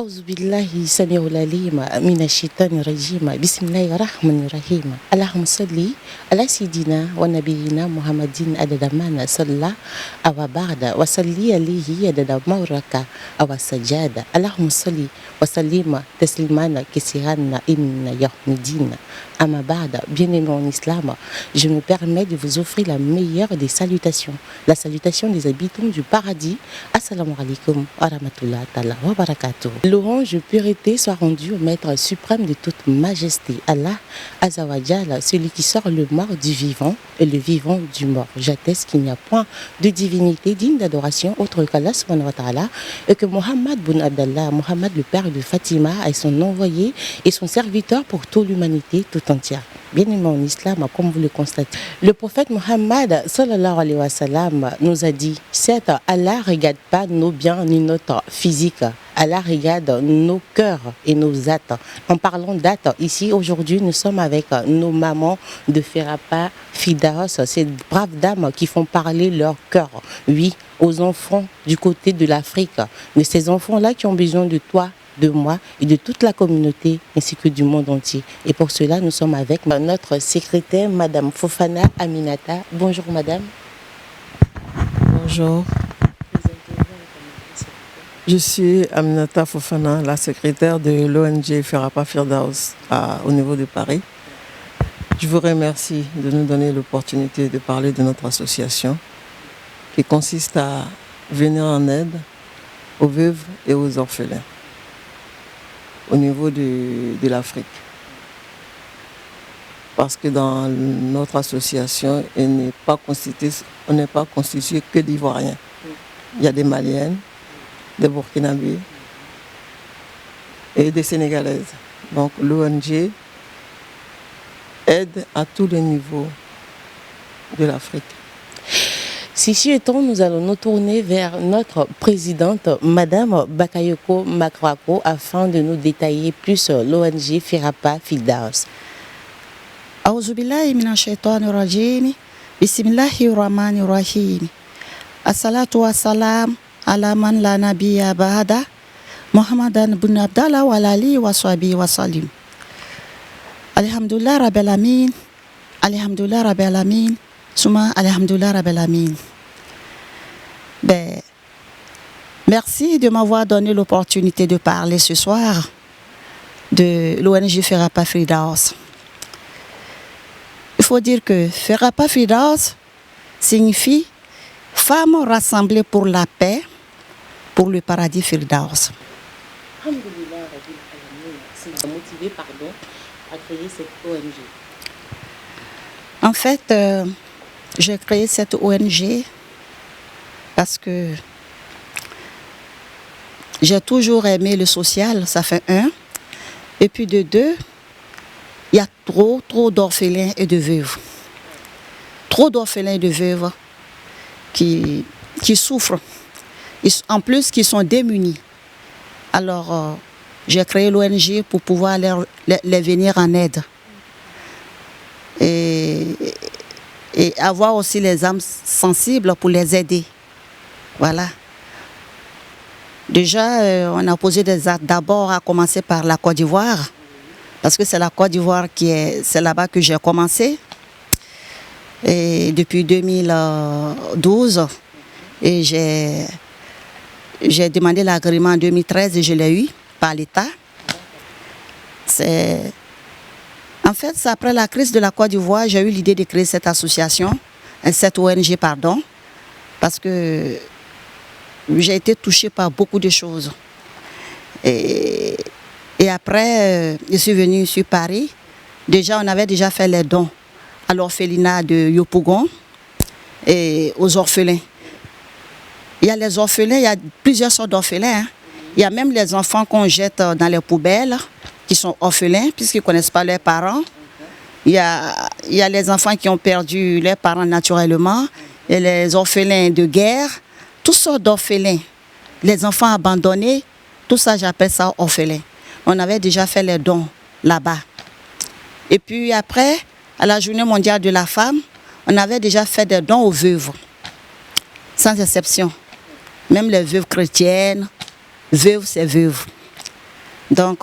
أعوذ بالله السميع العليم من الشيطان الرجيم بسم الله الرحمن الرحيم اللهم صل على سيدنا ونبينا محمد عدد ما صلى أو بعد وصلي عليه عدد ما ركع أو سجد اللهم صل وسلم تسليما كثيرا إن يوم الدين أما بعد. Bien-aimés en islam, je me permets de vous offrir la meilleure des salutations, la salutation des habitants du paradis. Assalamu alaikum wa rahmatullahi ta'ala wa barakatuh. Louange et pureté soit rendue au maître suprême de toute majesté, Allah Azza wa Jalla, celui qui sort le mort du vivant et le vivant du mort. J'atteste qu'il n'y a point de divinité digne d'adoration autre qu'Allah subhanahu wa ta'ala et que Mohammed bin Abdallah, Mohammed le père de Fatima, est son envoyé et son serviteur pour toute l'humanité tout entière. Bien-aimé en islam, comme vous le constatez, le prophète Mohammed sallallahu alayhi wa sallam nous a dit, certes, Allah ne regarde pas nos biens ni notre physique, Allah regarde nos cœurs et nos actes. En parlant d'actes, ici aujourd'hui nous sommes avec nos mamans de Ferapa Fidaos, ces braves dames qui font parler leur cœur, oui, aux enfants du côté de l'Afrique, de ces enfants-là qui ont besoin de toi, de moi et de toute la communauté ainsi que du monde entier. Et pour cela, nous sommes avec notre secrétaire, Madame Fofana Aminata. Bonjour Madame. Bonjour. Je suis Aminata Fofana, la secrétaire de l'ONG Ferapa Firdaus au niveau de Paris. Je vous remercie de nous donner l'opportunité de parler de notre association qui consiste à venir en aide aux veuves et aux orphelins au niveau de l'Afrique. Parce que dans notre association, on n'est pas constitué que d'Ivoiriens. Il y a des Maliennes, des Burkinabés et des Sénégalaises. Donc l'ONG aide à tous les niveaux de l'Afrique. Ceci étant, nous allons nous tourner vers notre présidente, Madame Bakayoko Makrako, afin de nous détailler plus l'ONG Ferapa Fidaos. أعوذ بالله من الشيطان الرجيم بسم الله الرحمن الرحيم الصلاة والسلام على من لا نبي بعده محمد بن عبد الله وعلى آله وصحبه وسلم الحمد لله رب العالمين الحمد لله رب العالمين ثم الحمد لله رب العالمين. Merci de m'avoir donné l'opportunité de parler ce soir de l'ONG Ferapa Fidaos. Il faut dire que Ferapa Fidaos signifie femmes rassemblées pour la paix, pour le paradis Firdaus. Alhamdulillah, ça m'a motivé à créer cette ONG. En fait, j'ai créé cette ONG parce que j'ai toujours aimé le social, ça fait un. Et puis de deux, il y a trop d'orphelins et de veuves. Trop d'orphelins et de veuves qui souffrent. En plus, qui sont démunis. Alors, j'ai créé l'ONG pour pouvoir les venir en aide. Et avoir aussi les âmes sensibles pour les aider. Voilà. Déjà, on a posé des actes d'abord à commencer par la Côte d'Ivoire. Parce que c'est la Côte d'Ivoire c'est là-bas que j'ai commencé. Et depuis 2012, et j'ai demandé l'agrément en 2013 et je l'ai eu par l'État. En fait, c'est après la crise de la Côte d'Ivoire, j'ai eu l'idée de créer cette association, cette ONG, pardon, parce que j'ai été touchée par beaucoup de choses. Et après, je suis venue sur Paris. Déjà, on avait déjà fait les dons à l'orphelinat de Yopougon et aux orphelins. Il y a les orphelins, il y a plusieurs sortes d'orphelins. Il y a même les enfants qu'on jette dans les poubelles, qui sont orphelins, puisqu'ils ne connaissent pas leurs parents. Il y a les enfants qui ont perdu leurs parents naturellement, et les orphelins de guerre, toutes sortes d'orphelins. Les enfants abandonnés, tout ça, j'appelle ça orphelins. On avait déjà fait les dons là-bas. Et puis après, à la Journée mondiale de la femme, on avait déjà fait des dons aux veuves, sans exception. Même les veuves chrétiennes, veuves, c'est veuves. Donc,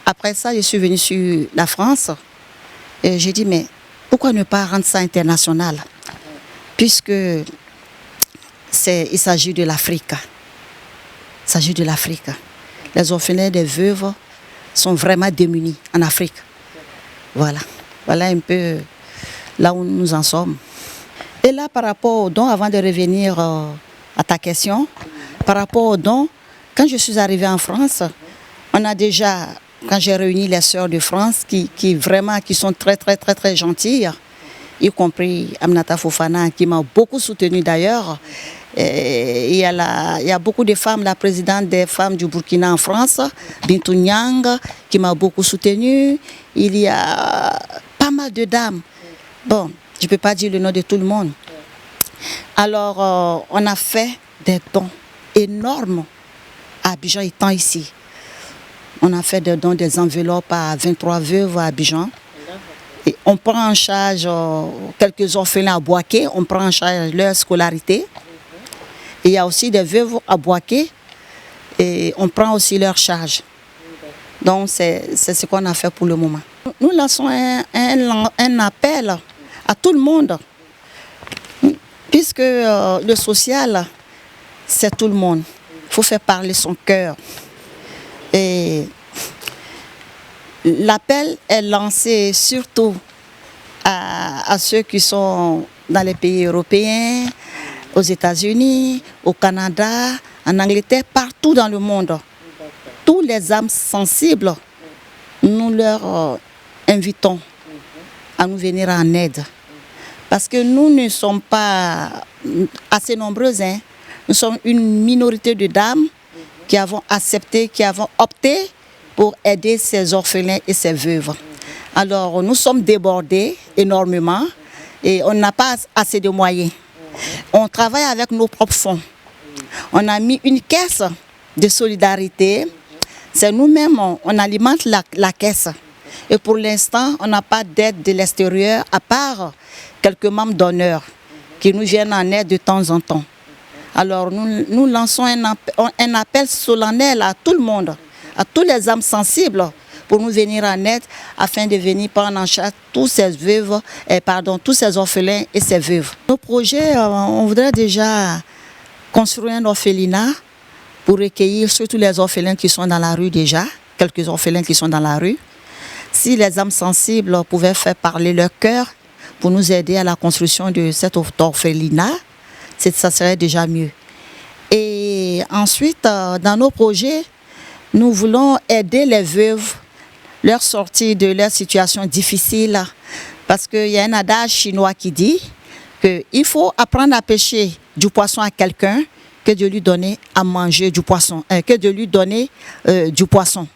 après ça, je suis venue sur la France et j'ai dit, mais pourquoi ne pas rendre ça international? Puisque il s'agit de l'Afrique. Il s'agit de l'Afrique. Les orphelins des veuves sont vraiment démunis en Afrique. Voilà. Voilà un peu là où nous en sommes. Et là, par rapport aux dons, avant de revenir à ta question, par rapport aux dons, quand je suis arrivée en France, on a déjà, quand j'ai réuni les sœurs de France qui sont très, très, très, très gentilles, y compris Aminata Fofana, qui m'a beaucoup soutenue d'ailleurs. Il y a beaucoup de femmes, la présidente des femmes du Burkina en France, Bintou Nyang, qui m'a beaucoup soutenue. Il y a pas mal de dames. Bon, je ne peux pas dire le nom de tout le monde. Alors, on a fait des dons énormes à Abidjan étant ici. On a fait des dons, des enveloppes à 23 veuves à Abidjan. Et on prend en charge quelques orphelins à Bouaké, on prend en charge leur scolarité. Et il y a aussi des veuves à Bouaké et on prend aussi leur charge. Donc c'est ce qu'on a fait pour le moment. Nous lançons un appel à tout le monde, puisque le social, c'est tout le monde. Il faut faire parler son cœur. Et l'appel est lancé surtout à ceux qui sont dans les pays européens, aux États-Unis, au Canada, en Angleterre, partout dans le monde. Tous les âmes sensibles, nous leur invitons à nous venir en aide. Parce que nous ne sommes pas assez nombreuses. Hein. Nous sommes une minorité de dames qui avons accepté, qui avons opté pour aider ces orphelins et ces veuves. Alors, nous sommes débordés énormément et on n'a pas assez de moyens. On travaille avec nos propres fonds. On a mis une caisse de solidarité. C'est nous-mêmes, on alimente la caisse. Et pour l'instant, on n'a pas d'aide de l'extérieur, à part quelques membres d'honneur qui nous viennent en aide de temps en temps. Alors, nous lançons un appel solennel à tout le monde, à tous les âmes sensibles, pour nous venir en aide, afin de venir prendre en charge tous ces veuves, tous ces orphelins et ces veuves. Nos projets, on voudrait déjà construire un orphelinat pour recueillir surtout les orphelins qui sont dans la rue déjà, quelques orphelins qui sont dans la rue. Si les âmes sensibles pouvaient faire parler leur cœur pour nous aider à la construction de cet orphelinat, ça serait déjà mieux. Et ensuite, dans nos projets, nous voulons aider les veuves leur sortir de leur situation difficile, parce qu'il y a un adage chinois qui dit qu'il faut apprendre à pêcher du poisson à quelqu'un que de lui donner à manger du poisson, que de lui donner du poisson.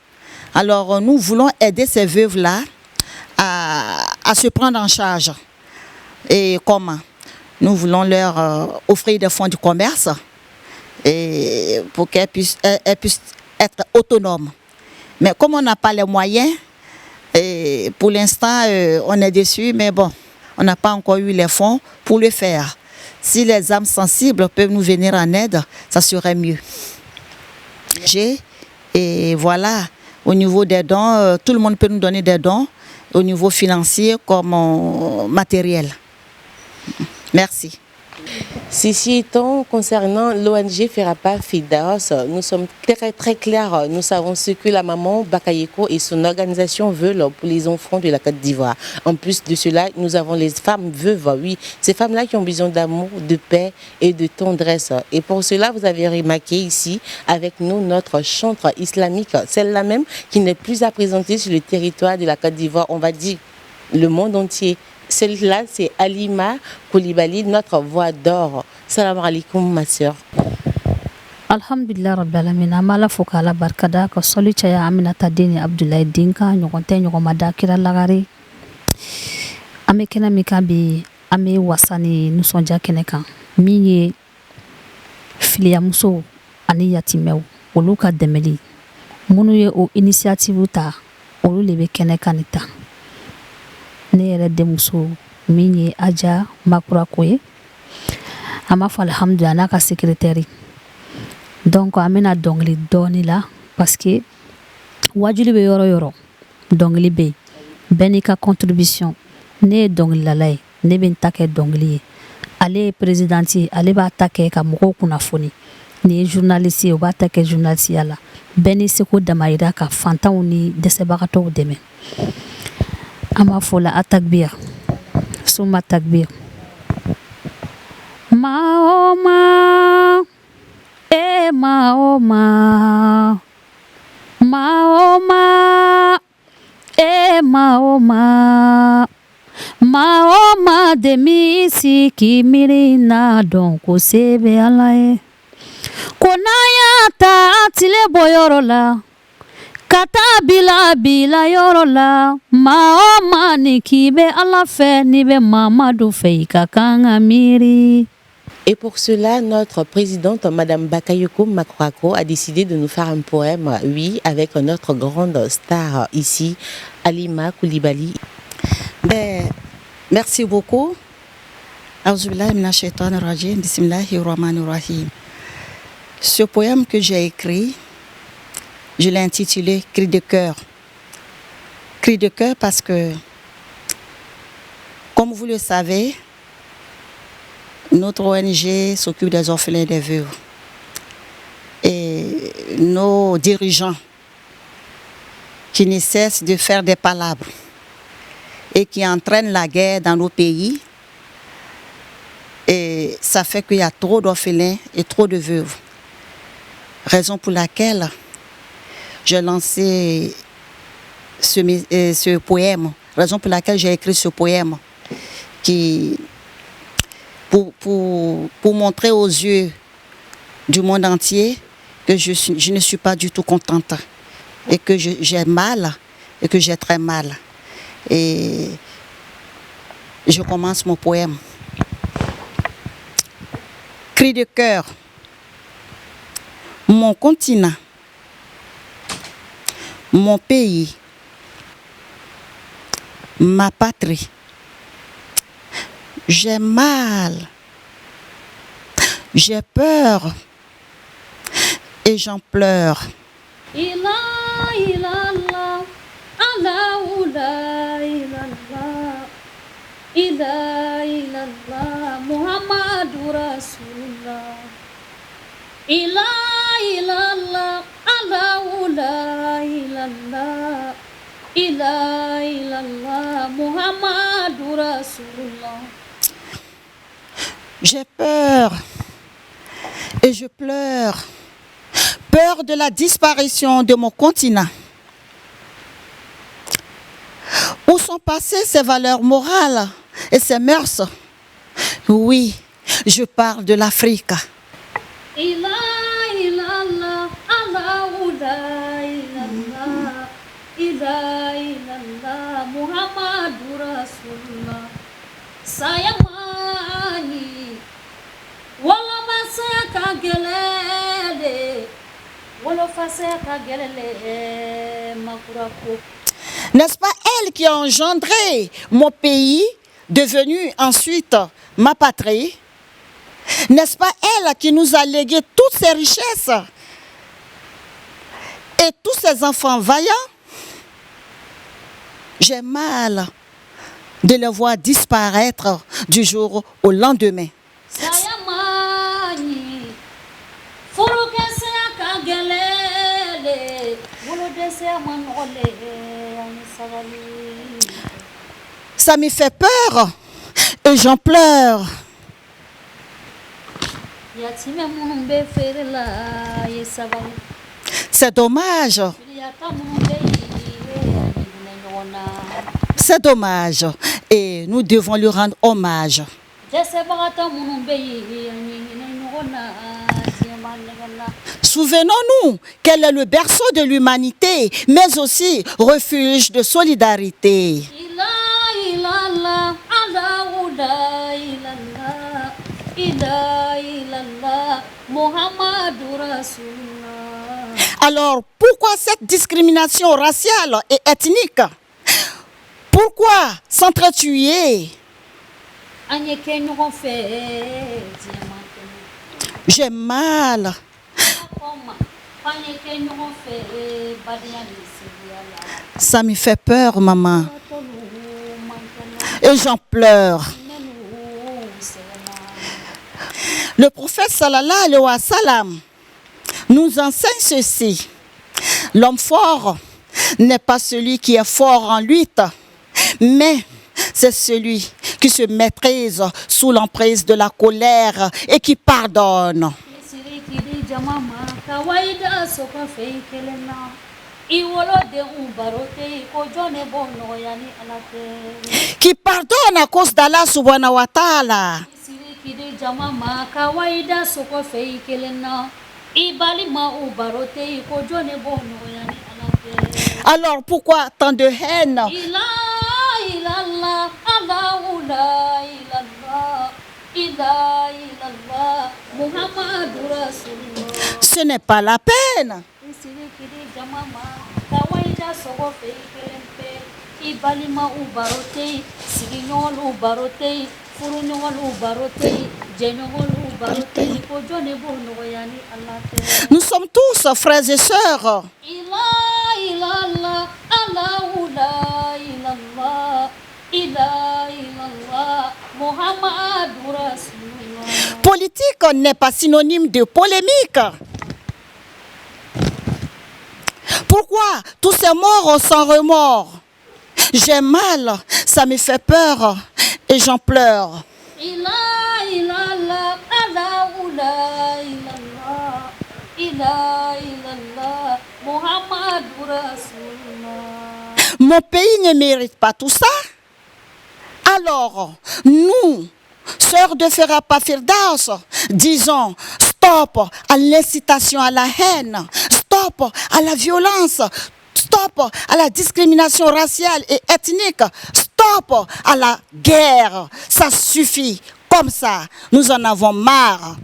Alors nous voulons aider ces veuves-là à se prendre en charge. Et comment? Nous voulons leur offrir des fonds du commerce et pour qu'elles puissent être autonomes. Mais comme on n'a pas les moyens, et pour l'instant, on est déçus, mais bon, on n'a pas encore eu les fonds pour le faire. Si les âmes sensibles peuvent nous venir en aide, ça serait mieux. Et voilà, au niveau des dons, tout le monde peut nous donner des dons, au niveau financier comme matériel. Merci. Ceci étant, concernant l'ONG Ferapa Firdaus, nous sommes très très clairs. Nous savons ce que la maman Bakayeko et son organisation veulent pour les enfants de la Côte d'Ivoire. En plus de cela, nous avons les femmes veuves, oui, ces femmes-là qui ont besoin d'amour, de paix et de tendresse. Et pour cela, vous avez remarqué ici avec nous notre chantre islamique, celle-là même qui n'est plus à présenter sur le territoire de la Côte d'Ivoire, on va dire le monde entier. Celle-là, c'est Halima Koulibaly, notre voix d'or. Salam alaikum, ma sœur. Alhamdulillah rabbil alamin amala fokala barkada ko soli chaya Aminata Deni Abdoulaye Dinka nyokonte nyomada kira lagari amekena mikabi ame wasani nusonja keneka minye filia muso ani yatimew olu ka demeli munu ye o initiative ta olu lebe keneka nita ne yɛrɛ denmuso min ye Aja Makura Koye an b'a fɔ alhamdulillah n'a ka secrétaire donc an bɛna dɔnkili dɔɔni la parce que wajuli bɛ yɔrɔ yɔrɔ dɔnkili bɛ yen bɛɛ n'i ka contribution ne ye dɔnkilidala ye ne bɛ n ta kɛ dɔnkili ye ale ye présidente ye ale b'a ta kɛ ka mɔgɔw kunnafoni ni ye journaliste ye o b'a ta kɛ journalisiya la bɛɛ n'i seko damayira ka fantanw ni dɛsɛbagatɔw dɛmɛ an b'a fɔ la atakbir suma takbir ma o ma e ma o ma ma o ma e ma o ma ma o ma demi si k'i miiri n'a dɔn ko se bɛ Ala ye ko n'a y'a ta a tile bɔyɔrɔ la ka taa bila yɔrɔ la ma o ma ni k'i bɛ Ala fɛ n'i bɛ Mamadu fɛ i ka kan ka miiri. Et pour cela, notre présidente, Madame Bakayoko Makrako, a décidé de nous faire un poème, oui, avec notre grande star ici, Halima Coulibaly. Ben, merci beaucoup. Aouzubillahi minash shaitanir rajim, bismillahir rahmanir rahim. Ce poème que j'ai écrit, je l'ai intitulé Cri de cœur. Cri de cœur parce que, comme vous le savez, notre ONG s'occupe des orphelins et des veuves. Et nos dirigeants qui ne cessent de faire des palabres et qui entraînent la guerre dans nos pays, et ça fait qu'il y a trop d'orphelins et trop de veuves. Raison pour laquelle j'ai lancé ce poème, raison pour laquelle j'ai écrit ce poème qui... Pour montrer aux yeux du monde entier que je ne suis pas du tout contente et que j'ai mal et que j'ai très mal. Et je commence mon poème. Cri de cœur. Mon continent, mon pays, ma patrie. J'ai mal, j'ai peur et j'en pleure. Ila ilallah, Allahu la ilallah, ila ilallah, Muhammadur Rasulullah. Ila ilallah, Allahu la ilallah, ila ilallah, Muhammadur Rasulullah. J'ai peur et je pleure. Peur de la disparition de mon continent. Où sont passées ces valeurs morales et ces mœurs? Oui, je parle de l'Afrique. Ila ilallah, Allahu la ilallah, ila ilallah, Muhammadur Rasulullah. Sayamani wala masaya ka gelele wala fasaya ka gelele makurako. N'est-ce pas elle qui a engendré mon pays, devenu ensuite ma patrie? N'est-ce pas elle qui nous a légué toutes ces richesses et tous ces enfants vaillants? J'ai mal de les voir disparaître du jour au lendemain. Ça me fait peur et j'en pleure. C'est dommage. C'est dommage et nous devons lui rendre hommage. Souvenons-nous qu'elle est le berceau de l'humanité, mais aussi refuge de solidarité. Alors, pourquoi cette discrimination raciale et ethnique? Pourquoi s'entretuer? J'ai mal. Ça me fait peur, maman. Et j'en pleure. Le prophète sallallahu alayhi wa sallam nous enseigne ceci. L'homme fort n'est pas celui qui est fort en lutte, mais c'est celui qui se maîtrise sous l'emprise de la colère et qui pardonne. Qui pardonne à cause d'Allah subhanahu wa ta'ala. Alors pourquoi tant de haine? Ce n'est pas la peine. Nous sommes tous frères et sœurs. Politique n'est pas synonyme de polémique. Pourquoi tous ces morts sans remords? J'ai mal, ça me fait peur et j'en pleure. Mon pays ne mérite pas tout ça. Alors, nous, sœurs de Ferapa Firdaus, disons stop à l'incitation à la haine, stop à la violence, stop à la discrimination raciale et ethnique, stop à la guerre. Ça suffit, comme ça, nous en avons marre.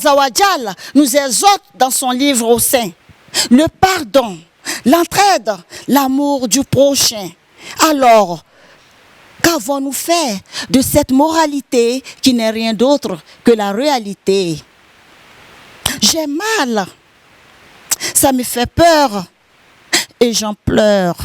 Zawajal nous exhorte dans son livre au sein le pardon, l'entraide, l'amour du prochain. Alors, qu'avons-nous fait de cette moralité qui n'est rien d'autre que la réalité? J'ai mal, ça me fait peur et j'en pleure.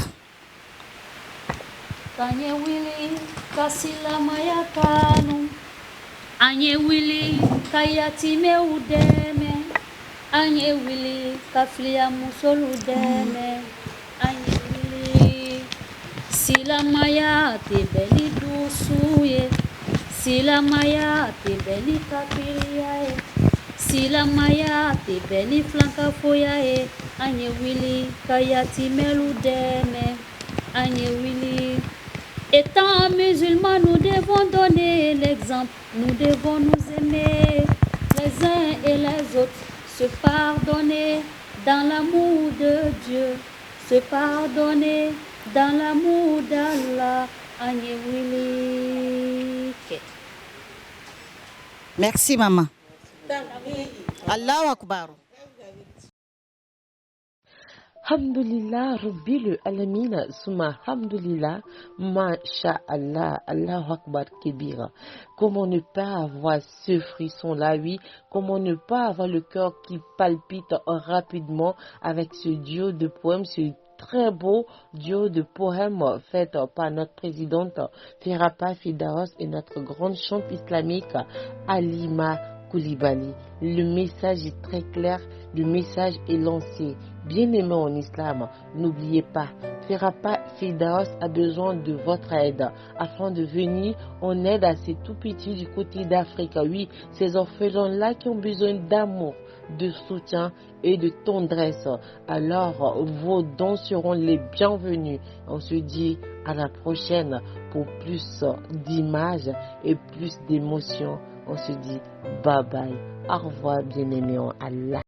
Anye wili kayatime udeme, anye wili kaflia musolu deme, anye wili sila maya te beli dusuye, sila maya te beli kapiria, sila maya te beli flanka foya, anye wili kayatime udeme, anye wili. Étant musulmans, nous devons donner l'exemple, nous devons nous aimer les uns et les autres, se pardonner dans l'amour de Dieu, se pardonner dans l'amour d'Allah. Merci maman. Allahu Akbar. Alhamdulillah, Rabbil Alamin, Summa Alhamdulillah, Masha'Allah, Allahu Akbar Kebira. Comment ne pas avoir ce frisson-là, oui? Comment ne pas avoir le cœur qui palpite rapidement avec ce duo de poèmes, ce très beau duo de poèmes fait par notre présidente Ferapa Firdaus et notre grande chante islamique Halima Coulibaly. Le message est très clair, le message est lancé. Bien-aimés en islam, n'oubliez pas, Ferapa Firdaus a besoin de votre aide afin de venir en aide à ces tout petits du côté d'Afrique. Oui, ces orphelins-là qui ont besoin d'amour, de soutien et de tendresse. Alors, vos dons seront les bienvenus. On se dit à la prochaine pour plus d'images et plus d'émotions. On se dit bye bye. Au revoir, bien-aimés en Allah.